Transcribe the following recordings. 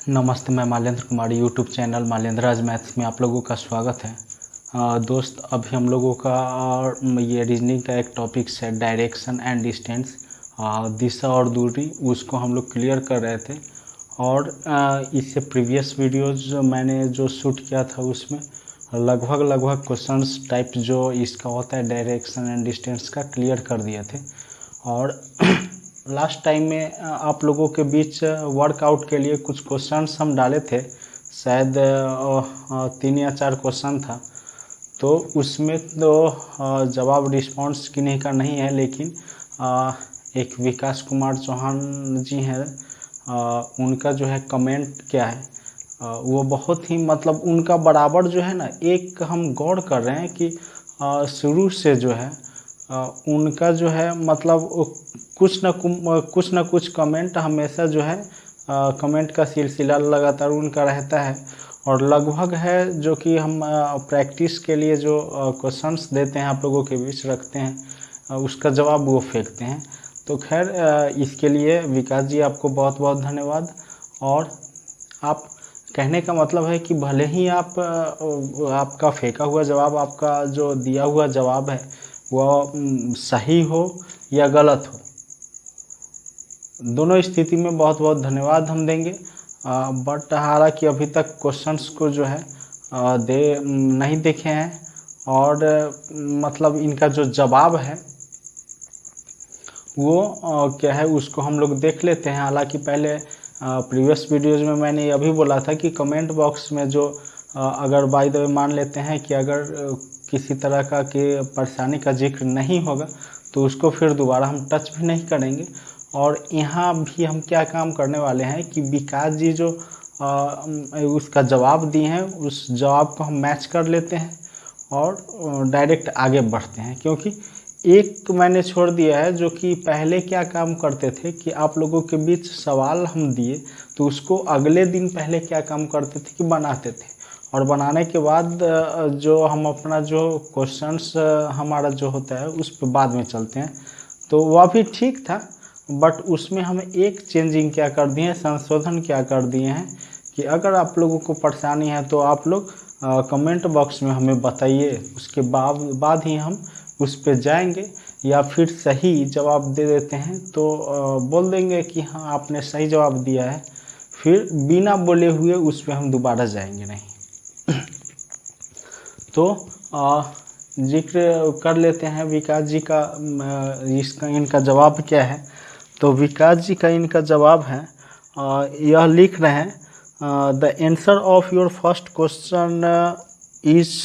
नमस्ते, मैं मालेंद्र Kumar YouTube channel मालेंद्राज maths में आप लोगों का स्वागत है। दोस्त, अभी हम लोगों का ये रीजनिंग का एक टॉपिक्स है डायरेक्शन एंड डिस्टेंस, दिशा और दूरी, उसको हम लोग क्लियर कर रहे थे। और इससे प्रीवियस वीडियोज मैंने जो शूट किया था उसमें लगभग क्वेश्चंस टाइप जो इसका होता है डायरेक्शन एंड डिस्टेंस का क्लियर कर दिए थे। और लास्ट टाइम में आप लोगों के बीच वर्कआउट के लिए कुछ क्वेश्चंस हम डाले थे, शायद 3 या 4 क्वेश्चन था। तो उसमें तो जवाब रिस्पॉन्स किन्हीं का नहीं है, लेकिन एक विकास कुमार चौहान जी हैं, उनका जो है कमेंट क्या है वो बहुत ही मतलब उनका बराबर जो है ना, एक हम गौर कर रहे हैं कि शुरू से जो है उनका जो है मतलब कुछ न कुछ कमेंट हमेशा जो है कमेंट का सिलसिला लगातार उनका रहता है। और लगभग है जो कि हम प्रैक्टिस के लिए जो क्वेश्चंस देते हैं आप लोगों के बीच रखते हैं, उसका जवाब वो फेंकते हैं। तो खैर इसके लिए विकास जी आपको बहुत बहुत धन्यवाद। और आप कहने का मतलब है कि भले ही आपका फेंका हुआ जवाब, आपका जो दिया हुआ जवाब है वह सही हो या गलत हो, दोनों स्थिति में बहुत बहुत धन्यवाद हम देंगे। बट हालांकि अभी तक क्वेश्चंस को जो है नहीं देखे हैं, और मतलब इनका जो जवाब है वो क्या है उसको हम लोग देख लेते हैं। हालांकि पहले प्रीवियस वीडियोज में मैंने ये भी बोला था कि कमेंट बॉक्स में जो अगर बाय द वे मान लेते हैं कि अगर किसी तरह का कि परेशानी का जिक्र नहीं होगा तो उसको फिर दोबारा हम टच भी नहीं करेंगे। और यहाँ भी हम क्या काम करने वाले हैं कि विकास जी जो उसका जवाब दिए हैं उस जवाब को हम मैच कर लेते हैं और डायरेक्ट आगे बढ़ते हैं। क्योंकि एक मैंने छोड़ दिया है जो कि पहले क्या काम करते थे कि आप लोगों के बीच सवाल हम दिए तो उसको अगले दिन पहले क्या काम करते थे कि बनाते थे, और बनाने के बाद जो हम अपना जो क्वेश्चंस हमारा जो होता है उस पर बाद में चलते हैं। तो वह भी ठीक था, बट उसमें हम एक चेंजिंग क्या कर दिए हैं, संशोधन क्या कर दिए हैं कि अगर आप लोगों को परेशानी है तो आप लोग कमेंट बॉक्स में हमें बताइए, उसके बाद ही हम उस पर जाएंगे। या फिर सही जवाब दे देते हैं तो बोल देंगे कि हाँ आपने सही जवाब दिया है, फिर बिना बोले हुए उस पर हम दोबारा जाएंगे नहीं। तो जिक्र कर लेते हैं विकास जी का, इनका जवाब क्या है। तो विकास जी का इनका जवाब है, यह लिख रहे हैं, the answer of your first question is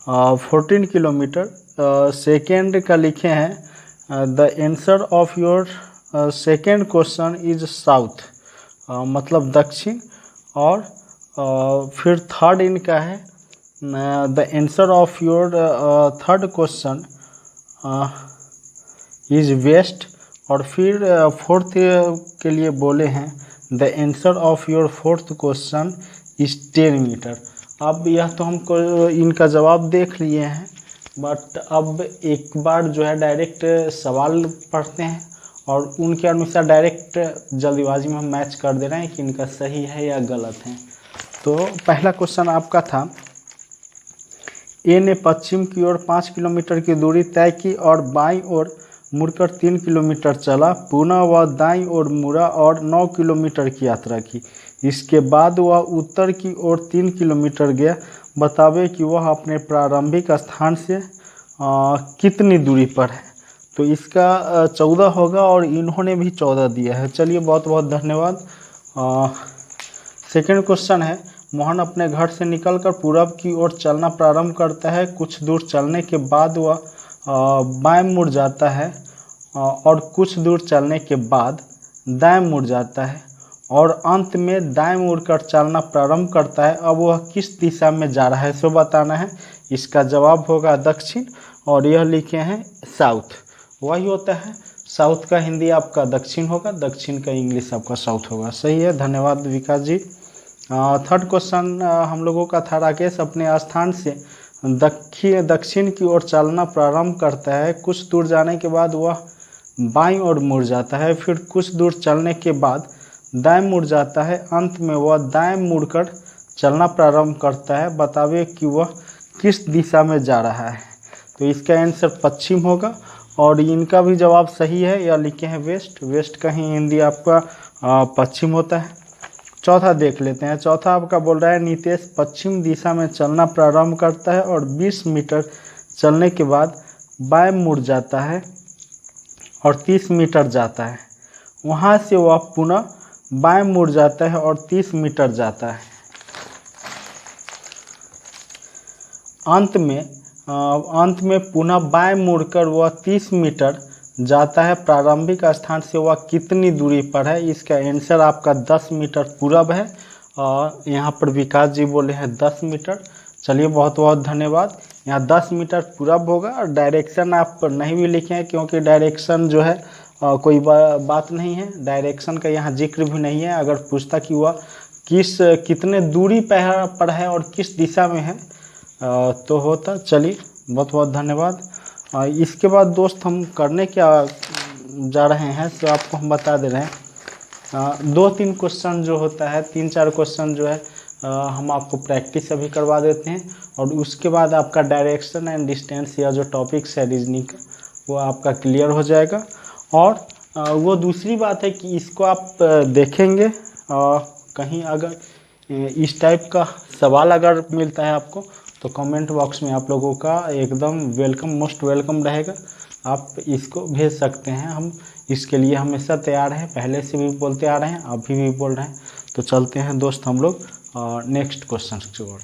14 kilometre. Second का लिखे हैं, the answer of your second question is south, मतलब दक्षिण। और फिर थर्ड इनका है, the answer of your third question is west. और फिर फोर्थ के लिए बोले हैं, the answer of your fourth question is 10 metre. अब यह तो हमको इनका जवाब देख लिए हैं, बट अब एक बार जो है डायरेक्ट सवाल पढ़ते हैं और उनके अनुसार डायरेक्ट जल्दीबाजी में हम मैच कर दे रहे हैं कि इनका सही है या गलत है। तो पहला क्वेश्चन आपका था, ए ने पश्चिम की ओर 5 किलोमीटर की दूरी तय की और बाईं ओर मुड़कर 3 किलोमीटर चला। पुनः वह दाईं ओर मुड़ा और 9 किलोमीटर की यात्रा की। इसके बाद वह उत्तर की ओर 3 किलोमीटर गया। बतावे कि वह अपने प्रारंभिक स्थान से कितनी दूरी पर है। तो इसका 14 होगा और इन्होंने भी 14 दिया है। चलिए बहुत बहुत धन्यवाद। सेकेंड क्वेश्चन है, मोहन अपने घर से निकलकर पूरब की ओर चलना प्रारंभ करता है। कुछ दूर चलने के बाद वह बाएं मुड़ जाता है और कुछ दूर चलने के बाद दाएं मुड़ जाता है और अंत में दाएं मुड़कर चलना प्रारंभ करता है। अब वह किस दिशा में जा रहा है सो बताना है। इसका जवाब होगा दक्षिण, और यह लिखे हैं साउथ। वही होता है, साउथ का हिंदी आपका दक्षिण होगा, दक्षिण का इंग्लिश आपका साउथ होगा। सही है, धन्यवाद विकास जी। थर्ड क्वेश्चन हम लोगों का था, राकेश अपने स्थान से दक्षिण की ओर चलना प्रारंभ करता है। कुछ दूर जाने के बाद वह बाईं ओर मुड़ जाता है। फिर कुछ दूर चलने के बाद दाएं मुड़ जाता है, अंत में वह दाएं मुड़कर चलना प्रारंभ करता है, बतावे कि वह किस दिशा में जा रहा है। तो इसका आंसर पश्चिम होगा और इनका भी जवाब सही है, या लिखे हैं वेस्ट। वेस्ट का ही हिंदी आपका पश्चिम होता है। चौथा देख लेते हैं। चौथा आपका बोल रहा है नितेश पश्चिम दिशा में चलना प्रारंभ करता है और 20 मीटर चलने के बाद बाएं मुड़ जाता है और 30 मीटर जाता है। वहां से वह पुनः बाएं मुड़ जाता है और 30 मीटर जाता है। अंत में पुनः बाएं मुड़कर वह 30 मीटर जाता है। प्रारंभिक स्थान से वह कितनी दूरी पर है? इसका आंसर आपका 10 मीटर पूरब है। और यहाँ पर विकास जी बोले हैं 10 मीटर। चलिए बहुत बहुत धन्यवाद। यहाँ 10 मीटर पूरब होगा। और डायरेक्शन आप नहीं भी लिखे हैं, क्योंकि डायरेक्शन जो है कोई बात नहीं है, डायरेक्शन का यहाँ जिक्र भी नहीं है। अगर पूछता कि वह कितने दूरी पर है और किस दिशा में है तो होता। चलिए बहुत बहुत धन्यवाद। इसके बाद दोस्त हम करने क्या जा रहे हैं तो आपको हम बता दे रहे हैं। 2-3 क्वेश्चन जो होता है, 3-4 क्वेश्चन जो है हम आपको प्रैक्टिस अभी करवा देते हैं, और उसके बाद आपका डायरेक्शन एंड डिस्टेंस या जो टॉपिक्स है रीजनिंग का वो आपका क्लियर हो जाएगा। और वो दूसरी बात है कि इसको आप देखेंगे, कहीं अगर इस टाइप का सवाल अगर मिलता है आपको तो कमेंट बॉक्स में आप लोगों का एकदम वेलकम, मोस्ट वेलकम रहेगा। आप इसको भेज सकते हैं, हम इसके लिए हमेशा तैयार हैं, पहले से भी बोलते आ रहे हैं, अभी भी बोल रहे हैं। तो चलते हैं दोस्त हम लोग नेक्स्ट क्वेश्चन की ओर।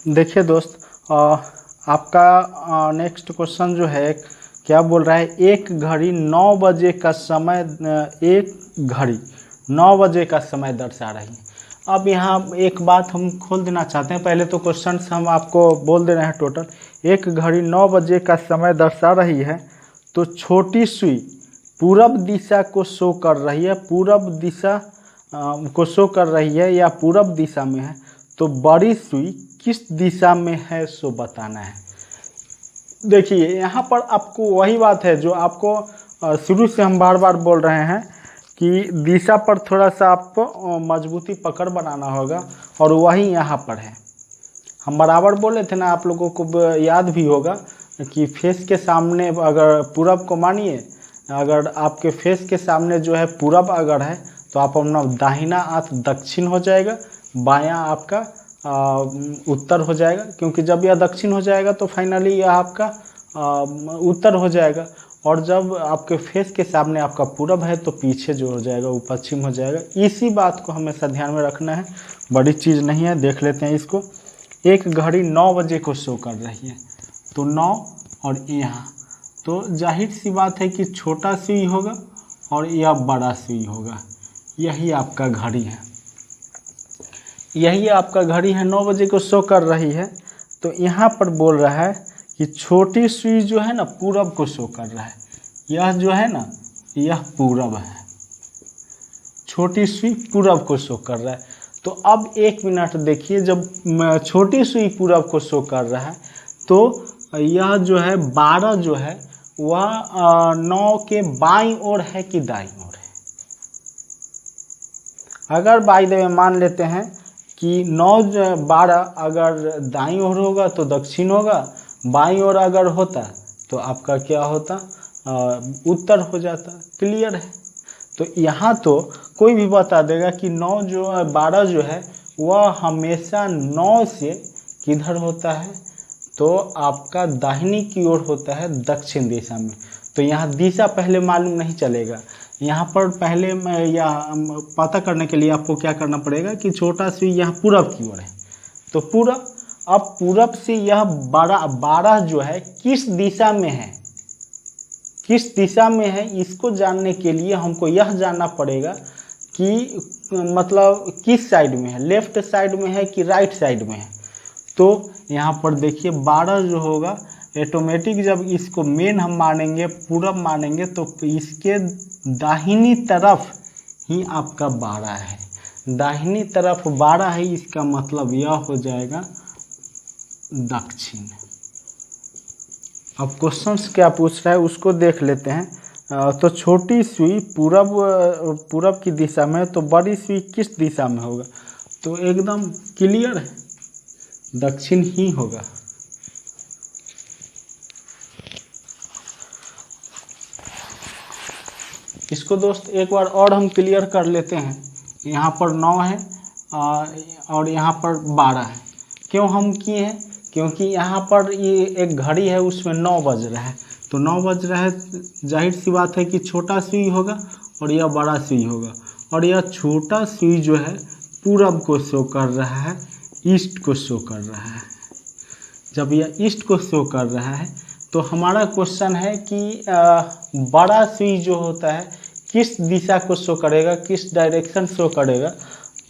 देखिए दोस्त, आपका नेक्स्ट क्वेश्चन जो है क्या बोल रहा है, एक घड़ी 9 बजे का समय, एक घड़ी 9 बजे का समय दर्शा रही है। अब यहाँ एक बात हम खोल देना चाहते हैं। पहले तो क्वेश्चन हम आपको बोल दे रहे हैं टोटल। एक घड़ी 9 बजे का समय दर्शा रही है तो छोटी सुई पूरब दिशा को शो कर रही है, पूरब दिशा को शो कर रही है या पूरब दिशा में है, तो बड़ी सुई किस दिशा में है सो बताना है। देखिए यहाँ पर आपको वही बात है जो आपको शुरू से हम बार बार बोल रहे हैं कि दिशा पर थोड़ा सा आपको मजबूती पकड़ बनाना होगा, और वही यहाँ पर है। हम बराबर बोले थे ना, आप लोगों को याद भी होगा कि फेस के सामने अगर पूरब को मानिए, अगर आपके फेस के सामने जो है पूरब अगर है तो आप अपना दाहिना हाथ दक्षिण हो जाएगा, बायां आपका उत्तर हो जाएगा, क्योंकि जब यह दक्षिण हो जाएगा तो फाइनली यह आपका उत्तर हो जाएगा। और जब आपके फेस के सामने आपका पूरब है तो पीछे जो हो जाएगा वो पश्चिम हो जाएगा। इसी बात को हमेशा ध्यान में रखना है, बड़ी चीज़ नहीं है। देख लेते हैं इसको। एक घड़ी 9 बजे को शो कर रही है, तो 9 और यहाँ, तो जाहिर सी बात है कि छोटा सुई होगा और यह बड़ा सुई होगा। यही आपका घड़ी है, यही आपका घड़ी है, 9 बजे को शो कर रही है। तो यहाँ पर बोल रहा है कि छोटी सुई जो है ना पूरब को शो कर रहा है। यह जो है ना यह पूरब है, छोटी सुई पूरब को शो कर रहा है। तो अब एक मिनट देखिए, जब छोटी सुई पूरब को शो कर रहा है तो यह जो है 12 जो है वह 9 के बाईं ओर है कि दाईं ओर है। अगर बाई द वे मान लेते हैं कि 9-12 अगर दाईं ओर होगा तो दक्षिण होगा, बाईं ओर अगर होता तो आपका क्या होता, उत्तर हो जाता। क्लियर है। तो यहाँ तो कोई भी बता देगा कि 12 जो है वह हमेशा 9 से किधर होता है, तो आपका दाहिनी की ओर होता है, दक्षिण दिशा में। तो यहाँ दिशा पहले मालूम नहीं चलेगा। यहाँ पर पहले या पता करने के लिए आपको क्या करना पड़ेगा कि छोटा सुई यहाँ पूरब की ओर है, तो पूरब। अब पूरब से यह 12 जो है किस दिशा में है, किस दिशा में है, इसको जानने के लिए हमको यह जानना पड़ेगा कि मतलब किस साइड में है, लेफ्ट साइड में है कि राइट साइड में है। तो यहाँ पर देखिए 12 जो होगा ऑटोमेटिक जब इसको मेन हम मानेंगे, पूरब मानेंगे, तो इसके दाहिनी तरफ ही आपका 12 है, दाहिनी तरफ 12 है, इसका मतलब यह हो जाएगा दक्षिण। अब क्वेश्चंस क्या पूछ रहा है उसको देख लेते हैं। तो छोटी सुई पूरब की दिशा में, तो बड़ी सुई किस दिशा में होगा? तो एकदम क्लियर है, दक्षिण ही होगा। इसको दोस्त एक बार और हम क्लियर कर लेते हैं। यहाँ पर 9 है और यहाँ पर 12 है। क्यों हम किए हैं? क्योंकि यहाँ पर ये एक घड़ी है, उसमें 9 बज रहा है, तो 9 बज रहा है, जाहिर सी बात है कि छोटा सुई होगा और यह बड़ा सुई होगा। और यह छोटा सुई जो है पूरब को शो कर रहा है, ईस्ट को शो कर रहा है। जब यह ईस्ट को शो कर रहा है तो हमारा क्वेश्चन है कि बड़ा सुई जो होता है किस दिशा को शो करेगा, किस डायरेक्शन शो करेगा?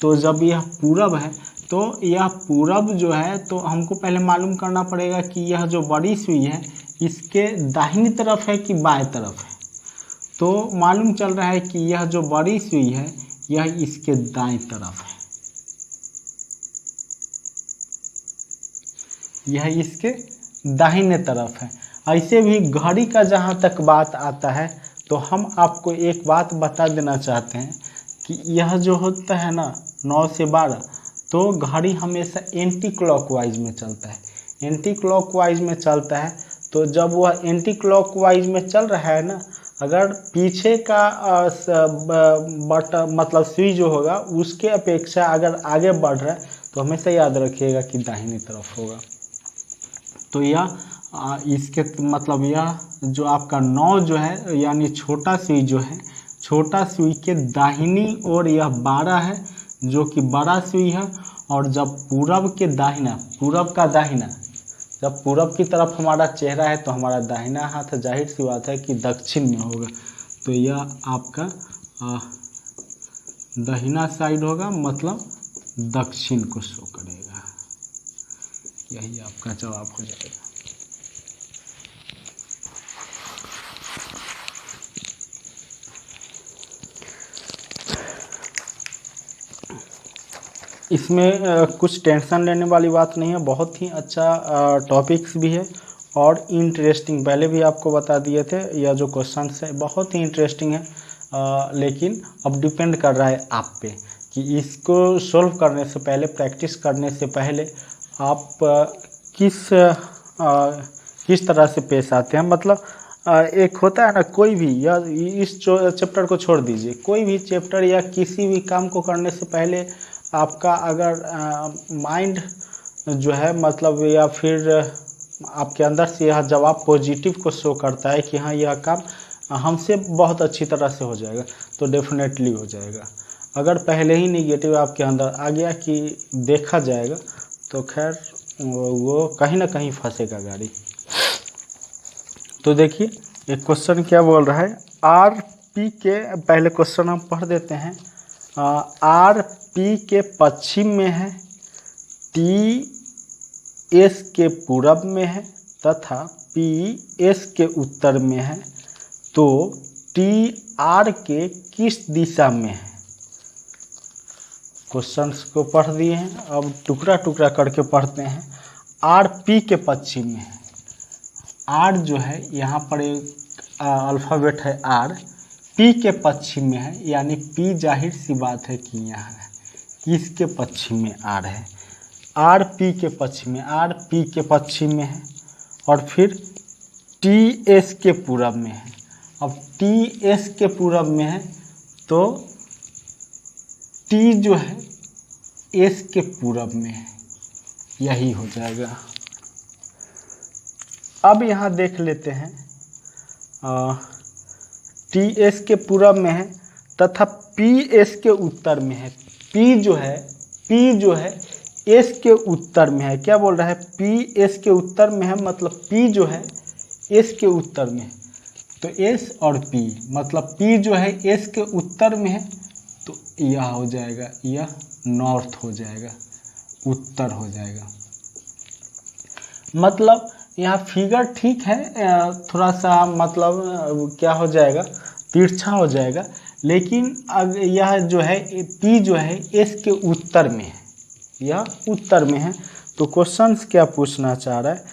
तो जब यह पूरब है तो यह पूरब जो है, तो हमको पहले मालूम करना पड़ेगा कि यह जो बड़ी सुई है इसके दाहिनी तरफ है कि बाएं तरफ है। तो मालूम चल रहा है कि यह जो बड़ी सुई है यह इसके दाएं तरफ है, यह इसके दाहिने तरफ है। ऐसे भी घड़ी का जहाँ तक बात आता है तो हम आपको एक बात बता देना चाहते हैं कि यह जो होता है ना 9 से 12, तो घड़ी हमेशा एंटी क्लॉकवाइज में चलता है, एंटी क्लॉकवाइज में चलता है। तो जब वह एंटी क्लॉकवाइज में चल रहा है ना, अगर पीछे का मतलब सुई जो होगा उसके अपेक्षा अगर आगे बढ़ रहा है तो हमेशा याद रखिएगा कि दाहिनी तरफ होगा। तो यह इसके मतलब यह जो आपका 9 जो है यानी छोटा सुई जो है, छोटा सुई के दाहिनी ओर यह 12 है जो कि बड़ा सुई है। और जब पूरब के दाहिना, पूरब का दाहिना, जब पूरब की तरफ हमारा चेहरा है तो हमारा दाहिना हाथ जाहिर सी बात है कि दक्षिण में होगा। तो यह आपका दाहिना साइड होगा, मतलब दक्षिण को शो करेगा। यही आपका जवाब हो जाएगा। इसमें कुछ टेंशन लेने वाली बात नहीं है, बहुत ही अच्छा टॉपिक्स भी है और इंटरेस्टिंग। पहले भी आपको बता दिए थे, यह जो क्वेश्चंस है बहुत ही इंटरेस्टिंग है, लेकिन अब डिपेंड कर रहा है आप पे कि इसको सॉल्व करने से पहले, प्रैक्टिस करने से पहले आप किस तरह से पेश आते हैं। मतलब एक होता है ना, कोई भी, या इस चैप्टर को छोड़ दीजिए, कोई भी चैप्टर या किसी भी काम को करने से पहले आपका अगर माइंड जो है मतलब, या फिर आपके अंदर से यह जवाब पॉजिटिव को शो करता है कि हाँ यह काम हमसे बहुत अच्छी तरह से हो जाएगा, तो डेफिनेटली हो जाएगा। अगर पहले ही निगेटिव आपके अंदर आ गया कि देखा जाएगा, तो खैर वो कहीं ना कहीं फंसेगा गाड़ी। तो देखिए एक क्वेश्चन क्या बोल रहा है, आर पी के, पहले क्वेश्चन हम पढ़ देते हैं। आर पी के पश्चिम में है, टी एस के पूरब में है तथा पी एस के उत्तर में है, तो टी आर के किस दिशा में है? क्वेश्चंस को पढ़ दिए हैं, अब टुकड़ा टुकड़ा करके पढ़ते हैं। आर पी के पश्चिम में है, आर जो है यहाँ पर एक अल्फ़ाबेट है आर, पी के पश्चिम में है, यानी पी जाहिर सी बात है कि यहाँ है, इसके पश्चिम में आर है। आर पी के पश्चिम में, आर पी के पश्चिम में है, और फिर टी एस के पूरब में है। अब टी एस के पूरब में है तो टी जो है एस के पूरब में है, यही हो जाएगा। अब यहाँ देख लेते हैं, टी एस के पूरब में है तथा पी एस के उत्तर में है। पी जो है एस के उत्तर में है। क्या बोल रहा है? पी एस के उत्तर में है, मतलब पी जो है एस के उत्तर में है। तो एस और पी, मतलब पी जो है एस के उत्तर में है, तो यह हो जाएगा, यह नॉर्थ हो जाएगा, उत्तर हो जाएगा। मतलब यहाँ फिगर ठीक है, थोड़ा सा मतलब क्या हो जाएगा, तिरछा हो जाएगा, लेकिन अगर यह जो है P जो है S के उत्तर में है, यह उत्तर में है। तो क्वेश्चन क्या पूछना चाह रहा है,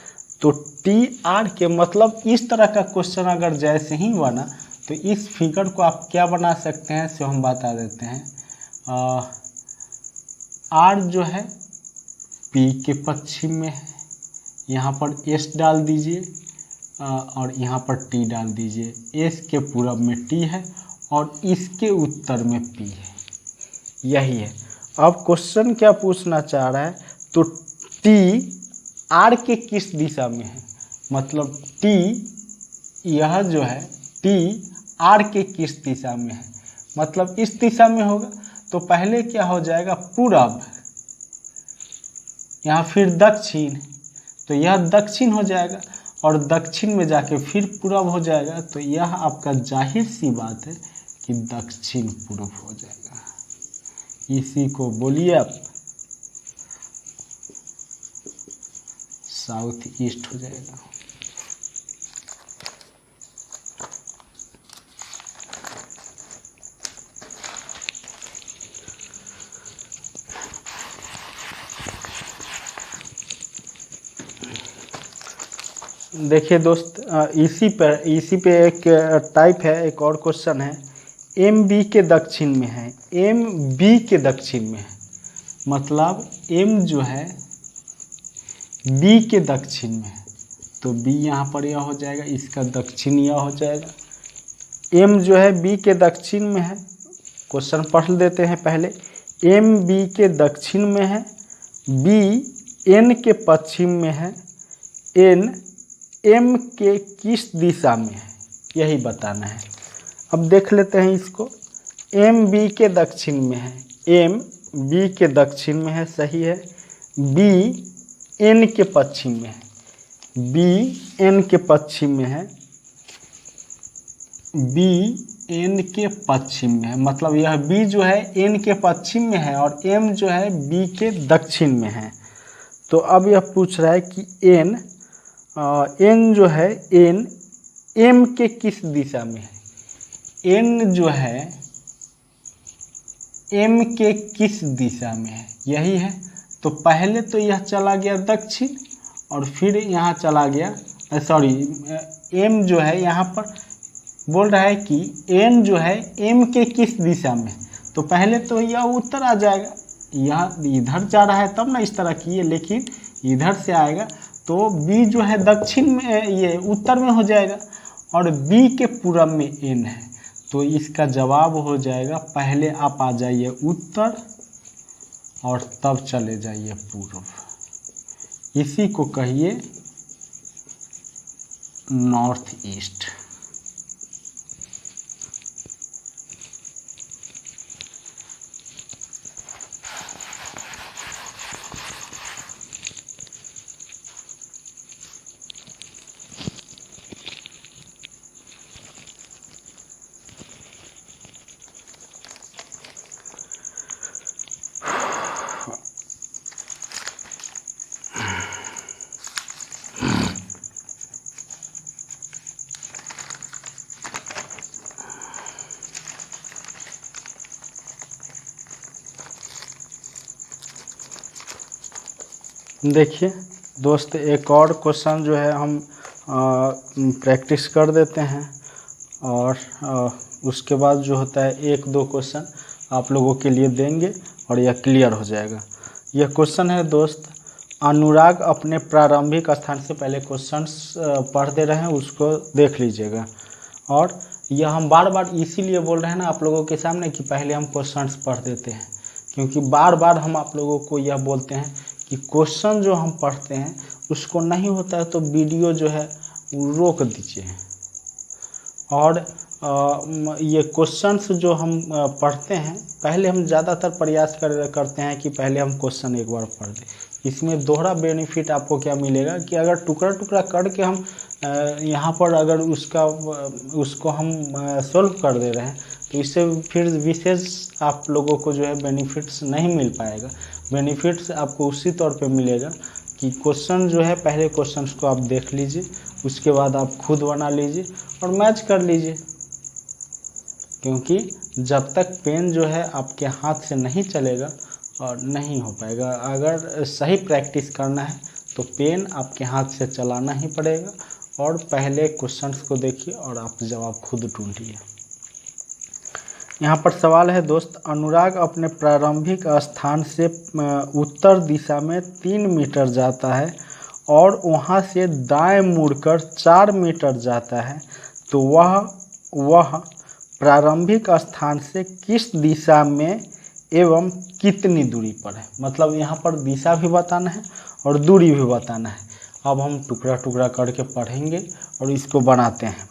तो TR के मतलब इस तरह का क्वेश्चन अगर जैसे ही बना तो इस फिगर को आप क्या बना सकते हैं सो हम बता देते हैं। R जो है P के पश्चिम में है, यहाँ पर S डाल दीजिए और यहाँ पर T डाल दीजिए। S के पूरब में T है और इसके उत्तर में P है, यही है। अब क्वेश्चन क्या पूछना चाह रहा है, तो T R के किस दिशा में है, मतलब T यह जो है T R के किस दिशा में है, मतलब इस दिशा में होगा। तो पहले क्या हो जाएगा, पूरब, यहाँ फिर दक्षिण, तो यह दक्षिण हो जाएगा और दक्षिण में जाके फिर पूरब हो जाएगा। तो यह आपका जाहिर सी बात है कि दक्षिण पूर्व हो जाएगा, इसी को बोलिए आप साउथ ईस्ट हो जाएगा। देखिए दोस्त, इसी पे एक टाइप है, एक और क्वेश्चन है, MB के दक्षिण में है, MB के दक्षिण में है, मतलब M जो है B के दक्षिण में है, तो B यहाँ पर यह हो जाएगा, इसका दक्षिण यह हो जाएगा। M जो है B के दक्षिण में है, क्वेश्चन पढ़ देते हैं पहले। M B के दक्षिण में है, B N के पश्चिम में है, N M के किस दिशा में है, यही बताना है। अब देख लेते हैं इसको। M B के दक्षिण में है, M B के दक्षिण में है, सही है। B N के पश्चिम में है, B N के पश्चिम में है, B N के पश्चिम में है, मतलब यह B जो है N के पश्चिम में है और M जो है B के दक्षिण में है। तो अब यह पूछ रहा है कि N जो है N M के किस दिशा में है, N जो है M के किस दिशा में है, यही है। तो पहले तो यह चला गया दक्षिण और फिर यहाँ चला गया, सॉरी, M जो है यहाँ पर बोल रहा है कि N जो है M के किस दिशा में, तो पहले तो यह उत्तर आ जाएगा, यह इधर जा रहा है तब ना इस तरह की, लेकिन इधर से आएगा तो B जो है दक्षिण में, ये उत्तर में हो जाएगा और B के पूरब में N है, तो इसका जवाब हो जाएगा, पहले आप आ जाइए उत्तर और तब चले जाइए पूर्व, इसी को कहिए नॉर्थ ईस्ट। देखिए दोस्त, एक और क्वेश्चन जो है हम प्रैक्टिस कर देते हैं और उसके बाद जो होता है एक दो क्वेश्चन आप लोगों के लिए देंगे और यह क्लियर हो जाएगा। यह क्वेश्चन है दोस्त, अनुराग अपने प्रारंभिक स्थान से, पहले क्वेश्चंस पढ़ दे रहे हैं, उसको देख लीजिएगा। और यह हम बार बार इसीलिए बोल रहे हैं ना आप लोगों के सामने कि पहले हम क्वेश्चंस पढ़ देते हैं, क्योंकि बार बार हम आप लोगों को यह बोलते हैं कि क्वेश्चन जो हम पढ़ते हैं उसको नहीं होता है तो वीडियो जो है रोक दीजिए। और ये क्वेश्चंस जो हम पढ़ते हैं, पहले हम ज़्यादातर प्रयास करते हैं कि पहले हम क्वेश्चन एक बार पढ़ दें। इसमें दोहरा बेनिफिट आपको क्या मिलेगा कि अगर टुकड़ा टुकड़ा करके हम यहाँ पर अगर उसको हम सॉल्व कर दे रहे हैं तो इससे फिर विशेष आप लोगों को जो है बेनिफिट्स नहीं मिल पाएगा। बेनिफिट्स आपको उसी तौर पे मिलेगा कि क्वेश्चन जो है पहले क्वेश्चन को आप देख लीजिए, उसके बाद आप खुद बना लीजिए और मैच कर लीजिए, क्योंकि जब तक पेन जो है आपके हाथ से नहीं चलेगा और नहीं हो पाएगा। अगर सही प्रैक्टिस करना है तो पेन आपके हाथ से चलाना ही पड़ेगा और पहले क्वेश्चंस को देखिए और आप जवाब खुद ढूंढिए। यहाँ पर सवाल है दोस्त, अनुराग अपने प्रारंभिक स्थान से उत्तर दिशा में 3 मीटर जाता है और वहाँ से दाएं मुड़कर 4 मीटर जाता है, तो वह प्रारंभिक स्थान से किस दिशा में एवं कितनी दूरी पर है। मतलब यहाँ पर दिशा भी बताना है और दूरी भी बताना है। अब हम टुकड़ा टुकड़ा करके पढ़ेंगे और इसको बनाते हैं।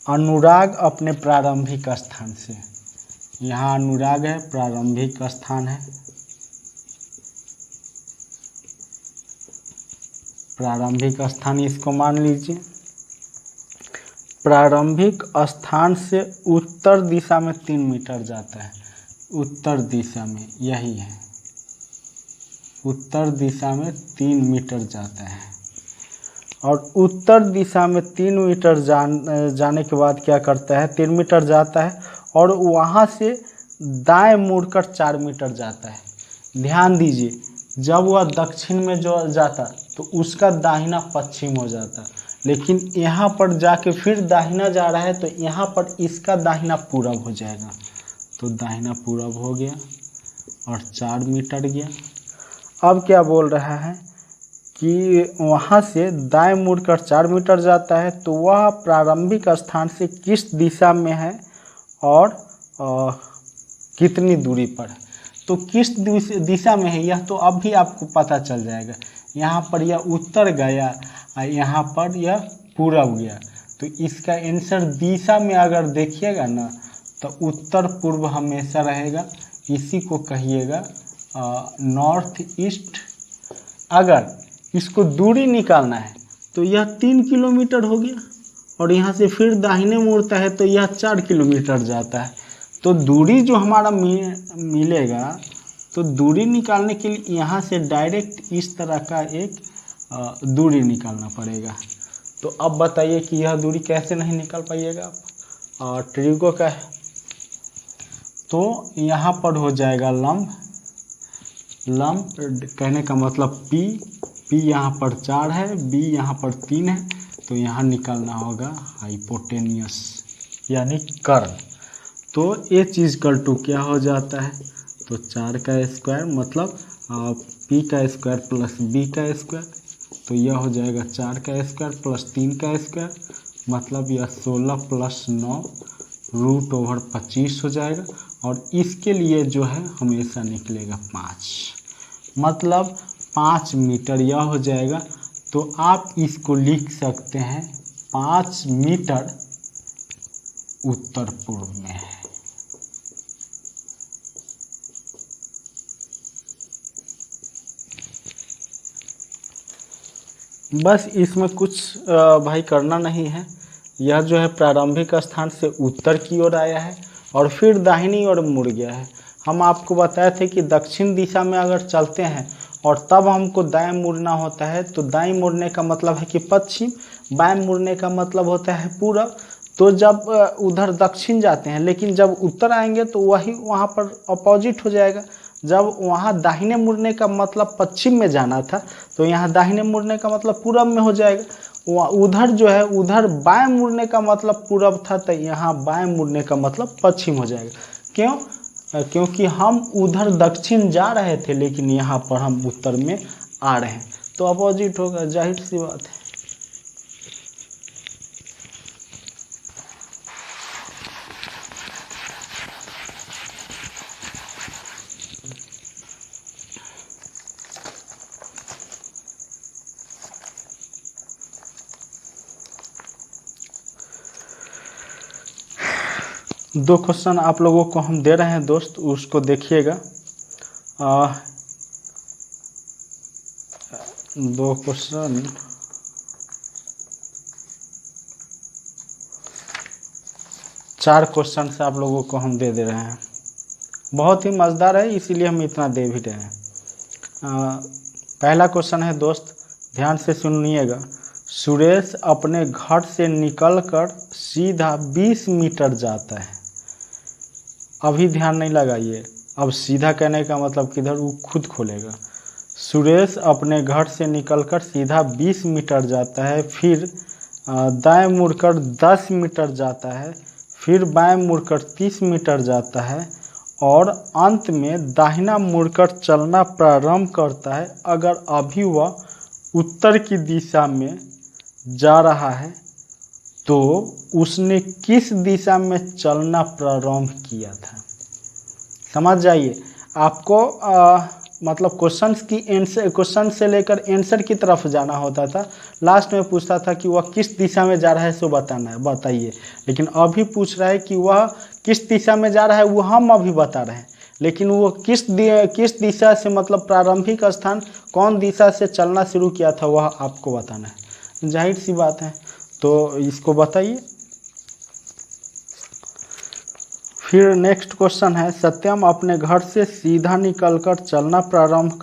अनुराग अपने प्रारंभिक स्थान से, यहाँ अनुराग है, प्रारंभिक स्थान है, प्रारंभिक स्थान इसको मान लीजिए। प्रारंभिक स्थान से उत्तर दिशा में 3 मीटर जाता है, उत्तर दिशा में यही है, उत्तर दिशा में 3 मीटर जाता है और उत्तर दिशा में 3 मीटर जाने के बाद क्या करता है, 3 मीटर जाता है और वहाँ से दाएं मुड़कर 4 मीटर जाता है। ध्यान दीजिए, जब वह दक्षिण में जो जाता तो उसका दाहिना पश्चिम हो जाता, लेकिन यहाँ पर जाके फिर दाहिना जा रहा है तो यहाँ पर इसका दाहिना पूरब हो जाएगा। तो दाहिना पूरब हो गया और 4 मीटर गया। अब क्या बोल रहा है कि वहाँ से दाएं मुड़कर 4 मीटर जाता है, तो वह प्रारंभिक स्थान से किस दिशा में है और कितनी दूरी पर है। तो किस दिशा में है यह तो अब भी आपको पता चल जाएगा। यहाँ पर यह उत्तर गया और यहाँ पर यह पूरब गया, तो इसका आंसर दिशा में अगर देखिएगा ना तो उत्तर पूर्व हमेशा रहेगा, इसी को कहिएगा नॉर्थ ईस्ट। अगर इसको दूरी निकालना है तो यह 3 किलोमीटर हो गया और यहाँ से फिर दाहिने मुड़ता है तो यह 4 किलोमीटर जाता है। तो दूरी जो हमारा मिलेगा, तो दूरी निकालने के लिए यहाँ से डायरेक्ट इस तरह का एक दूरी निकालना पड़ेगा। तो अब बताइए कि यह दूरी कैसे नहीं निकाल पाइएगा आप, ट्रिगो का है तो यहाँ पर हो जाएगा लंब कहने का मतलब P यहाँ पर 4 है, B यहाँ पर 3 है, तो यहाँ निकालना होगा हाइपोटेनियस यानी कर्ण। तो ये चीज़ कल क्या हो जाता है, तो 4 का स्क्वायर मतलब P का स्क्वायर प्लस B का स्क्वायर, तो यह हो जाएगा 4 का स्क्वायर प्लस 3 का स्क्वायर, मतलब यह 16 प्लस 9 √25 हो जाएगा। और इसके लिए जो है हमेशा निकलेगा 5, मतलब 5 मीटर यह हो जाएगा। तो आप इसको लिख सकते हैं 5 मीटर उत्तर पूर्व में है। बस इसमें कुछ भाई करना नहीं है। यह जो है प्रारंभिक स्थान से उत्तर की ओर आया है और फिर दाहिनी ओर मुड़ गया है। हम आपको बताए थे कि दक्षिण दिशा में अगर चलते हैं और तब हमको दाएं मुड़ना होता है, तो दाएं मुड़ने का मतलब है कि पश्चिम, बाएं मुड़ने का मतलब होता है पूरब। तो जब उधर दक्षिण जाते हैं, लेकिन जब उत्तर आएंगे तो वही वहाँ पर अपोजिट हो जाएगा। जब वहाँ दाहिने मुड़ने का मतलब पश्चिम में जाना था, तो यहाँ दाहिने मुड़ने का मतलब पूरब में हो जाएगा। उधर जो है उधर बाएं मुड़ने का मतलब पूरब था, तो यहाँ बाएं मुड़ने का मतलब पश्चिम हो जाएगा। क्यों? क्योंकि हम उधर दक्षिण जा रहे थे, लेकिन यहाँ पर हम उत्तर में आ रहे हैं, तो अपोजिट होगा, जाहिर सी बात है। दो क्वेश्चन आप लोगों को हम दे रहे हैं दोस्त, उसको देखिएगा। 2 क्वेश्चन चार क्वेश्चन से आप लोगों को हम दे रहे हैं। बहुत ही मज़ेदार है, इसीलिए हम इतना दे भी रहे हैं। पहला क्वेश्चन है दोस्त, ध्यान से सुनिएगा। सुरेश अपने घर से निकलकर सीधा 20 मीटर जाता है। अभी ध्यान नहीं लगाइए, अब सीधा कहने का मतलब किधर, वो खुद खोलेगा। सुरेश अपने घर से निकलकर सीधा 20 मीटर जाता है, फिर दाएं मुड़कर 10 मीटर जाता है, फिर बाएं मुड़कर 30 मीटर जाता है और अंत में दाहिना मुड़कर चलना प्रारंभ करता है। अगर अभी वह उत्तर की दिशा में जा रहा है तो उसने किस दिशा में चलना प्रारंभ किया था। समझ जाइए, आपको मतलब क्वेश्चन से लेकर आंसर की तरफ जाना होता था। लास्ट में पूछता था कि वह किस दिशा में जा रहा है सो बताना है, बताइए। लेकिन अभी पूछ रहा है कि वह किस दिशा में जा रहा है, वो हम अभी बता रहे हैं, लेकिन वो किस दिशा से, मतलब प्रारंभिक स्थान कौन दिशा से चलना शुरू किया था, वह आपको बताना है। जाहिर सी बात है, तो इसको बताइए। फिर नेक्स्ट क्वेश्चन है, सत्यम अपने घर से सीधा निकलकर चलना प्रारंभ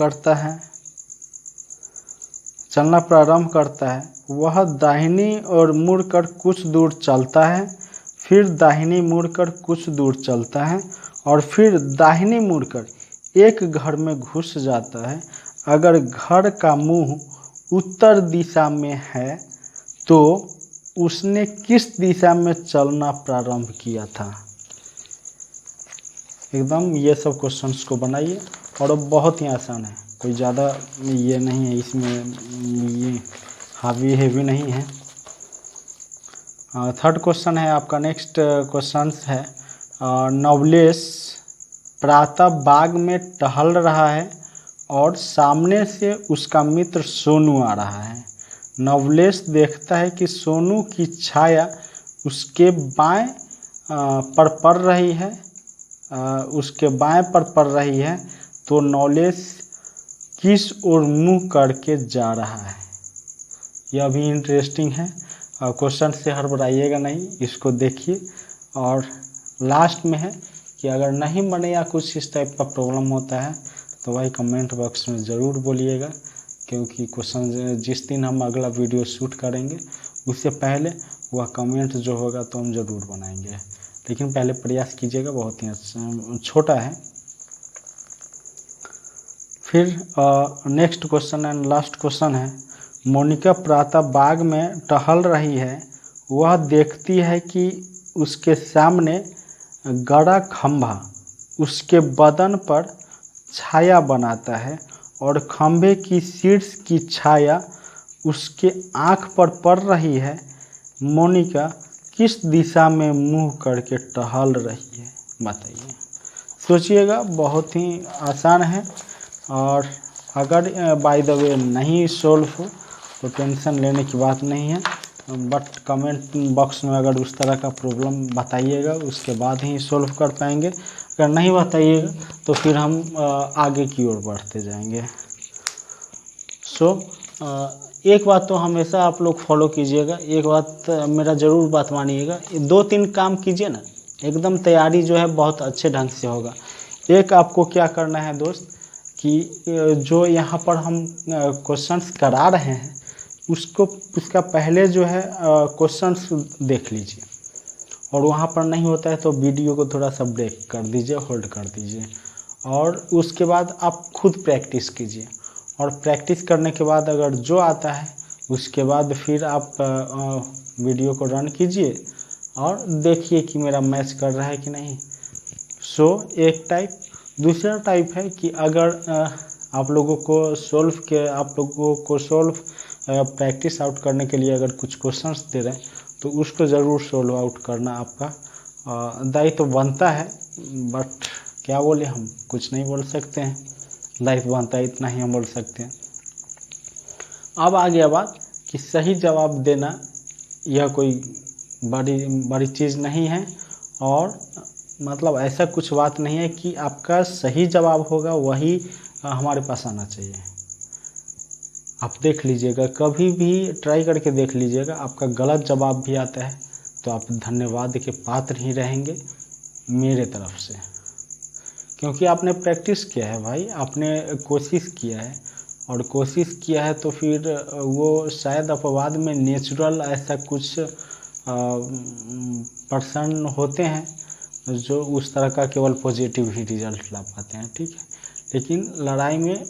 करता है। वह दाहिनी ओर मुड़कर कुछ दूर चलता है, फिर दाहिनी मुड़कर कुछ दूर चलता है और फिर दाहिनी मुड़कर एक घर में घुस जाता है। अगर घर का मुंह उत्तर दिशा में है तो उसने किस दिशा में चलना प्रारंभ किया था। एकदम ये सब क्वेश्चंस को बनाइए और बहुत ही आसान है, कोई ज़्यादा ये नहीं है, इसमें ये हेवी नहीं है। थर्ड क्वेश्चन है आपका, नेक्स्ट क्वेश्चन है, नवलेश प्रातः बाग में टहल रहा है और सामने से उसका मित्र सोनू आ रहा है। नवलेश देखता है कि सोनू की छाया उसके बाएं पर पड़ रही है, तो नवलेश किस ओर मुंह करके जा रहा है। यह भी इंटरेस्टिंग है, क्वेश्चन से हड़बड़ाइएगा नहीं, इसको देखिए। और लास्ट में है कि अगर नहीं बने या कुछ इस टाइप का प्रॉब्लम होता है तो भाई कमेंट बॉक्स में ज़रूर बोलिएगा, क्योंकि क्वेश्चन जिस दिन हम अगला वीडियो शूट करेंगे उससे पहले वह कमेंट जो होगा तो हम ज़रूर बनाएंगे, लेकिन पहले प्रयास कीजिएगा, बहुत ही अच्छा छोटा है। फिर next question and last question है, मोनिका प्रातः बाग में टहल रही है। वह देखती है कि उसके सामने गड़ा खंभा उसके बदन पर छाया बनाता है और खंभे की शीर्ष की छाया उसके आँख पर पड़ रही है। मोनिका किस दिशा में मुंह करके टहल रही है, बताइए। सोचिएगा, बहुत ही आसान है। और अगर बाय द वे नहीं सोल्व हो तो टेंशन लेने की बात नहीं है, बट कमेंट बॉक्स में अगर उस तरह का प्रॉब्लम बताइएगा, उसके बाद ही सोल्व कर पाएंगे। अगर नहीं बताइएगा तो फिर हम आगे की ओर बढ़ते जाएंगे। एक बात तो हमेशा आप लोग फॉलो कीजिएगा, एक बात मेरा ज़रूर बात मानिएगा, 2-3 काम कीजिए ना, एकदम तैयारी जो है बहुत अच्छे ढंग से होगा। एक आपको क्या करना है दोस्त, कि जो यहाँ पर हम क्वेश्चंस करा रहे हैं उसका पहले जो है क्वेश्चंस देख लीजिए, और वहाँ पर नहीं होता है तो वीडियो को थोड़ा सा ब्रेक कर दीजिए, होल्ड कर दीजिए, और उसके बाद आप खुद प्रैक्टिस कीजिए। और प्रैक्टिस करने के बाद अगर जो आता है उसके बाद फिर आप वीडियो को रन कीजिए और देखिए कि मेरा मैच कर रहा है कि नहीं। एक टाइप। दूसरा टाइप है कि अगर आप लोगों को सोल्व प्रैक्टिस आउट करने के लिए अगर कुछ क्वेश्चंस दे रहे हैं तो उसको ज़रूर सोल्व आउट करना आपका दायित्व बनता है। बट क्या बोले, हम कुछ नहीं बोल सकते हैं, दायित्व बनता है इतना ही हम बोल सकते हैं। अब आ गया बात कि सही जवाब देना यह कोई बड़ी चीज़ नहीं है, और मतलब ऐसा कुछ बात नहीं है कि आपका सही जवाब होगा वही हमारे पास आना चाहिए। आप देख लीजिएगा, कभी भी ट्राई करके देख लीजिएगा, आपका गलत जवाब भी आता है तो आप धन्यवाद के पात्र ही रहेंगे मेरे तरफ से, क्योंकि आपने प्रैक्टिस किया है भाई, आपने कोशिश किया है और कोशिश किया है, तो फिर वो शायद अपवाद में नेचुरल ऐसा कुछ पर्सन होते हैं जो उस तरह का केवल पॉजिटिव ही रिजल्ट ला पाते हैं, ठीक है। लेकिन लड़ाई में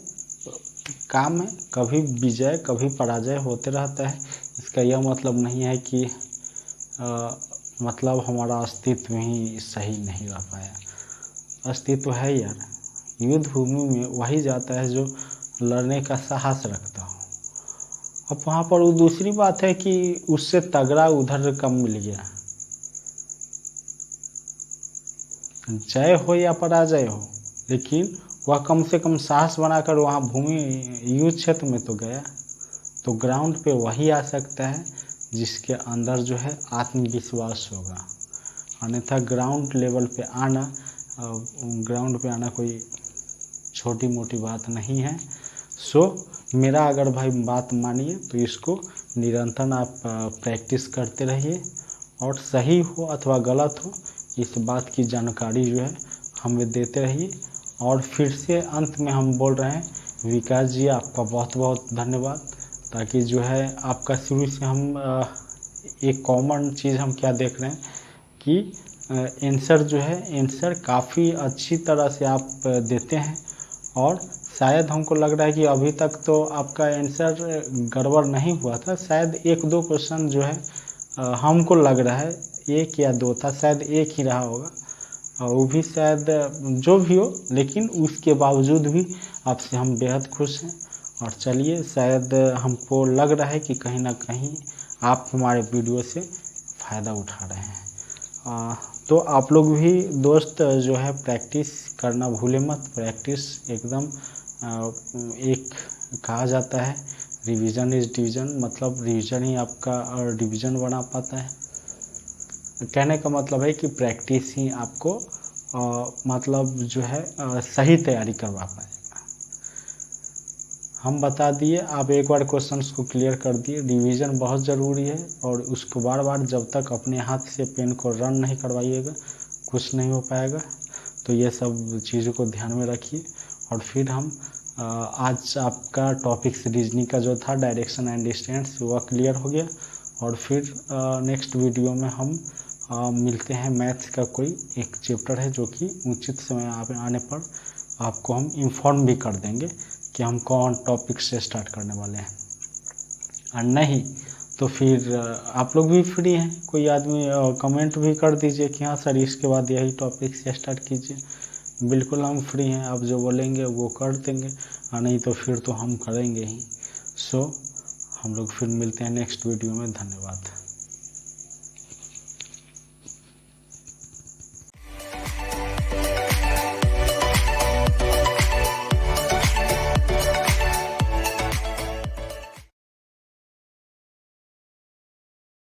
काम है, कभी विजय कभी पराजय होते रहता है। इसका यह मतलब नहीं है कि मतलब हमारा अस्तित्व ही सही नहीं रह पाया। अस्तित्व है यार। युद्ध भूमि में वही जाता है जो लड़ने का साहस रखता हो। अब वहाँ पर वो दूसरी बात है कि उससे तगड़ा उधर कम मिल गया, जय हो या पराजय हो, लेकिन वह कम से कम साहस बनाकर वहाँ भूमि युद्ध क्षेत्र में तो गया। तो ग्राउंड पे वही आ सकता है जिसके अंदर जो है आत्मविश्वास होगा। अन्यथा ग्राउंड लेवल पे आना, ग्राउंड पे आना कोई छोटी मोटी बात नहीं है। सो मेरा अगर भाई बात मानिए तो इसको निरंतर आप प्रैक्टिस करते रहिए, और सही हो अथवा गलत हो इस बात की जानकारी जो है हमें देते रहिए। और फिर से अंत में हम बोल रहे हैं विकास जी, आपका बहुत बहुत धन्यवाद। ताकि जो है आपका शुरू से हम एक कॉमन चीज़ हम क्या देख रहे हैं कि आंसर जो है, आंसर काफ़ी अच्छी तरह से आप देते हैं। और शायद हमको लग रहा है कि अभी तक तो आपका आंसर गड़बड़ नहीं हुआ था। शायद एक दो क्वेश्चन जो है हमको लग रहा है एक या दो था, शायद एक ही रहा होगा, वो भी शायद जो भी हो, लेकिन उसके बावजूद भी आपसे हम बेहद खुश हैं। और चलिए, शायद हमको लग रहा है कि कहीं ना कहीं आप हमारे वीडियो से फ़ायदा उठा रहे हैं। तो आप लोग भी दोस्त जो है प्रैक्टिस करना भूले मत। प्रैक्टिस एकदम एक कहा जाता है रिवीजन इज़ डिवीजन, मतलब रिवीजन ही आपका डिवीजन बना पाता है। कहने का मतलब है कि प्रैक्टिस ही आपको मतलब जो है सही तैयारी करवा पाएगा। हम बता दिए, आप एक बार क्वेश्चंस को क्लियर कर दिए। रिवीजन बहुत ज़रूरी है, और उसको बार बार जब तक अपने हाथ से पेन को रन नहीं करवाइएगा कुछ नहीं हो पाएगा। तो ये सब चीज़ों को ध्यान में रखिए। और फिर हम आज आपका टॉपिक्स रीजनिंग का जो था डायरेक्शन एंड डिस्टेंस वह क्लियर हो गया। और फिर नेक्स्ट वीडियो में हम मिलते हैं। मैथ्स का कोई एक चैप्टर है जो कि उचित समय आने पर आपको हम इन्फॉर्म भी कर देंगे कि हम कौन टॉपिक से स्टार्ट करने वाले हैं। और नहीं तो फिर आप लोग भी फ्री हैं, कोई आदमी कमेंट भी कर दीजिए कि हाँ सर इसके बाद यही टॉपिक से स्टार्ट कीजिए। बिल्कुल हम फ्री हैं, आप जो बोलेंगे वो कर देंगे, और नहीं तो फिर तो हम करेंगे ही। सो हम लोग फिर मिलते हैं नेक्स्ट वीडियो में। धन्यवाद।